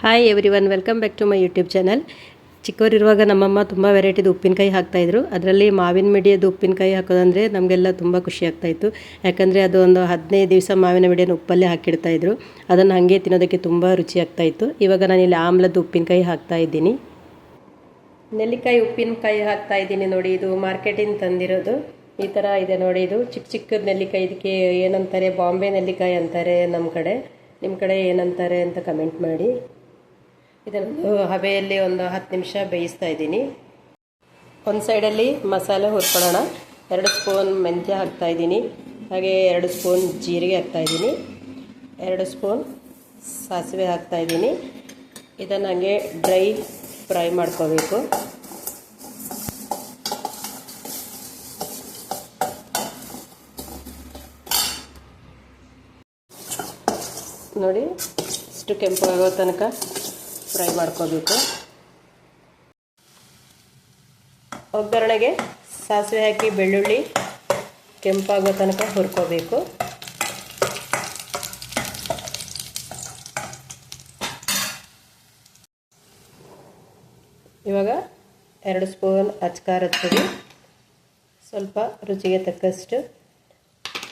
Hi everyone, welcome back to my YouTube channel. ಚಿಕ್ಕವರಿರುವಾಗ ನಮ್ಮಮ್ಮ ತುಂಬ ವೆರೈಟಿದು ಉಪ್ಪಿನಕಾಯಿ ಹಾಕ್ತಾಯಿದ್ರು. ಅದರಲ್ಲಿ ಮಾವಿನ ಮಿಡಿಯದು ಉಪ್ಪಿನಕಾಯಿ ಹಾಕೋದಂದರೆ ನಮಗೆಲ್ಲ ತುಂಬ ಖುಷಿ ಆಗ್ತಾಯಿತ್ತು. ಯಾಕಂದರೆ ಅದು ಒಂದು 15 ದಿವಸ ಮಾವಿನ ಮಿಡಿಯನ್ನು ಉಪ್ಪಲ್ಲೇ ಹಾಕಿಡ್ತಾಯಿದ್ರು. ಅದನ್ನು ಹಾಗೆ ತಿನ್ನೋದಕ್ಕೆ ತುಂಬ ರುಚಿ ಆಗ್ತಾಯಿತ್ತು. ಇವಾಗ ನಾನಿಲ್ಲಿ ಆಮ್ಲದ್ದು ಉಪ್ಪಿನಕಾಯಿ ಹಾಕ್ತಾಯಿದ್ದೀನಿ. ನೆಲ್ಲಿಕಾಯಿ ಉಪ್ಪಿನಕಾಯಿ ಹಾಕ್ತಾಯಿದ್ದೀನಿ ನೋಡಿ. ಇದು ಮಾರ್ಕೆಟಿಂದ ತಂದಿರೋದು. ಈ ಥರ ಇದೆ ನೋಡಿ. ಇದು ಚಿಕ್ಕ ಚಿಕ್ಕದ ನೆಲ್ಲಿಕಾಯಿ. ಇದಕ್ಕೆ ಏನಂತಾರೆ, ಬಾಂಬೆ ನೆಲ್ಲಿಕಾಯಿ ಅಂತಾರೆ ನಮ್ಮ ಕಡೆ. ನಿಮ್ಮ ಕಡೆ ಏನಂತಾರೆ ಅಂತ ಕಮೆಂಟ್ ಮಾಡಿ. ಇದನ್ನು ಹಬೆಯಲ್ಲಿ ಒಂದು 10 ನಿಮಿಷ ಬೇಯಿಸ್ತಾ ಇದ್ದೀನಿ. ಒಂದು ಸೈಡಲ್ಲಿ ಮಸಾಲೆ ಹುರ್ಕೊಳ್ಳೋಣ. 2 ಸ್ಪೂನ್ ಮೆಂತ್ಯ ಹಾಕ್ತಾಯಿದ್ದೀನಿ, ಹಾಗೆ 2 ಸ್ಪೂನ್ ಜೀರಿಗೆ ಹಾಕ್ತಾಯಿದ್ದೀನಿ, 2 ಸ್ಪೂನ್ ಸಾಸಿವೆ ಹಾಕ್ತಾಯಿದ್ದೀನಿ. ಇದನ್ನು ಹಾಗೆ ಡ್ರೈ ಫ್ರೈ ಮಾಡ್ಕೋಬೇಕು. ನೋಡಿ, ಇಷ್ಟು ಕೆಂಪಾಗೋ ತನಕ ಫ್ರೈ ಮಾಡ್ಕೋಬೇಕು. ಒಗ್ಗರಣೆಗೆ ಸಾಸಿವೆ ಹಾಕಿ ಬೆಳ್ಳುಳ್ಳಿ ಕೆಂಪಾಗೋ ತನಕ ಹುರ್ಕೋಬೇಕು. ಇವಾಗ 2 ಸ್ಪೂನ್ ಅಚ್ಕಾರದ ಪುಡಿ, ಸ್ವಲ್ಪ ರುಚಿಗೆ ತಕ್ಕಷ್ಟು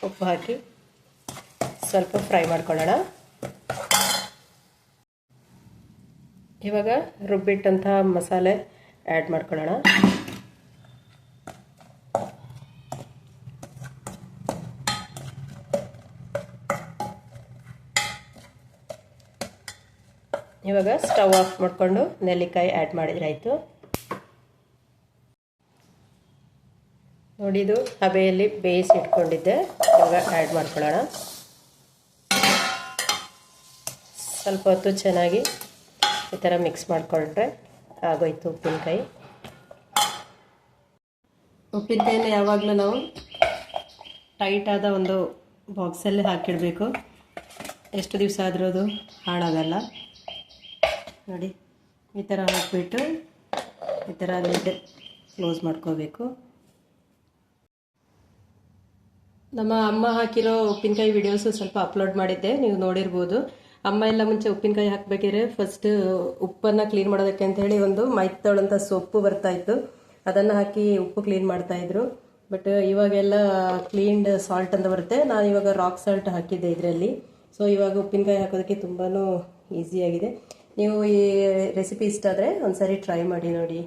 ಉಪ್ಪು ಹಾಕಿ ಸ್ವಲ್ಪ ಫ್ರೈ ಮಾಡ್ಕೊಳ್ಳೋಣ. ಇವಾಗ ರುಬ್ಬಿಟ್ಟಂತಹ ಮಸಾಲೆ ಆ್ಯಡ್ ಮಾಡ್ಕೊಳ್ಳೋಣ. ಇವಾಗ ಸ್ಟವ್ ಆಫ್ ಮಾಡಿಕೊಂಡು ನೆಲ್ಲಿಕಾಯಿ ಆ್ಯಡ್ ಮಾಡಿದ್ರಾಯಿತು. ನೋಡಿ, ಇದು ಹಬೆಯಲ್ಲಿ ಬೇಯಿಸಿ ಇಟ್ಕೊಂಡಿದ್ದೆ. ಇವಾಗ ಆ್ಯಡ್ ಮಾಡ್ಕೊಳ್ಳೋಣ. ಸ್ವಲ್ಪ ಹೊತ್ತು ಚೆನ್ನಾಗಿ ಈ ಥರ ಮಿಕ್ಸ್ ಮಾಡಿಕೊಂಡ್ರೆ ಆಗೋಯ್ತು ಉಪ್ಪಿನಕಾಯಿ. ಉಪ್ಪಿನಕಾಯಿನ ಯಾವಾಗಲೂ ನಾವು ಟೈಟಾದ ಒಂದು ಬಾಕ್ಸಲ್ಲಿ ಹಾಕಿಡಬೇಕು. ಎಷ್ಟು ದಿವಸ ಆದರೂ ಅದು ಹಾಳಾಗಲ್ಲ. ನೋಡಿ, ಈ ಥರ ಹಾಕಿಬಿಟ್ಟು ಈ ಥರ ಲಿಡ್ ಕ್ಲೋಸ್ ಮಾಡ್ಕೋಬೇಕು. ನಮ್ಮ ಅಮ್ಮ ಹಾಕಿರೋ ಉಪ್ಪಿನಕಾಯಿ ವಿಡಿಯೋಸು ಸ್ವಲ್ಪ ಅಪ್ಲೋಡ್ ಮಾಡಿದ್ದೆ, ನೀವು ನೋಡಿರ್ಬೋದು. ಅಮ್ಮ ಎಲ್ಲ ಮುಂಚೆ ಉಪ್ಪಿನಕಾಯಿ ಹಾಕಬೇಕಿದ್ರೆ ಫಸ್ಟ್ ಉಪ್ಪನ್ನು ಕ್ಲೀನ್ ಮಾಡೋದಕ್ಕೆ ಅಂತ ಹೇಳಿ ಒಂದು ಮೈತೋಳು ಅಂತ ಸೊಪ್ಪು ಬರ್ತಾಯಿತ್ತು, ಅದನ್ನು ಹಾಕಿ ಉಪ್ಪು ಕ್ಲೀನ್ ಮಾಡ್ತಾಯಿದ್ರು. ಬಟ್ ಇವಾಗೆಲ್ಲ ಕ್ಲೀನ್ಡ್ ಸಾಲ್ಟ್ ಅಂತ ಬರುತ್ತೆ. ನಾನು ಇವಾಗ ರಾಕ್ ಸಾಲ್ಟ್ ಹಾಕಿದ್ದೆ ಇದರಲ್ಲಿ. ಸೊ ಇವಾಗ ಉಪ್ಪಿನಕಾಯಿ ಹಾಕೋದಕ್ಕೆ ತುಂಬಾ ಈಸಿಯಾಗಿದೆ. ನೀವು ಈ ರೆಸಿಪಿ ಇಷ್ಟ ಆದರೆ ಒಂದ್ಸರಿ ಟ್ರೈ ಮಾಡಿ ನೋಡಿ.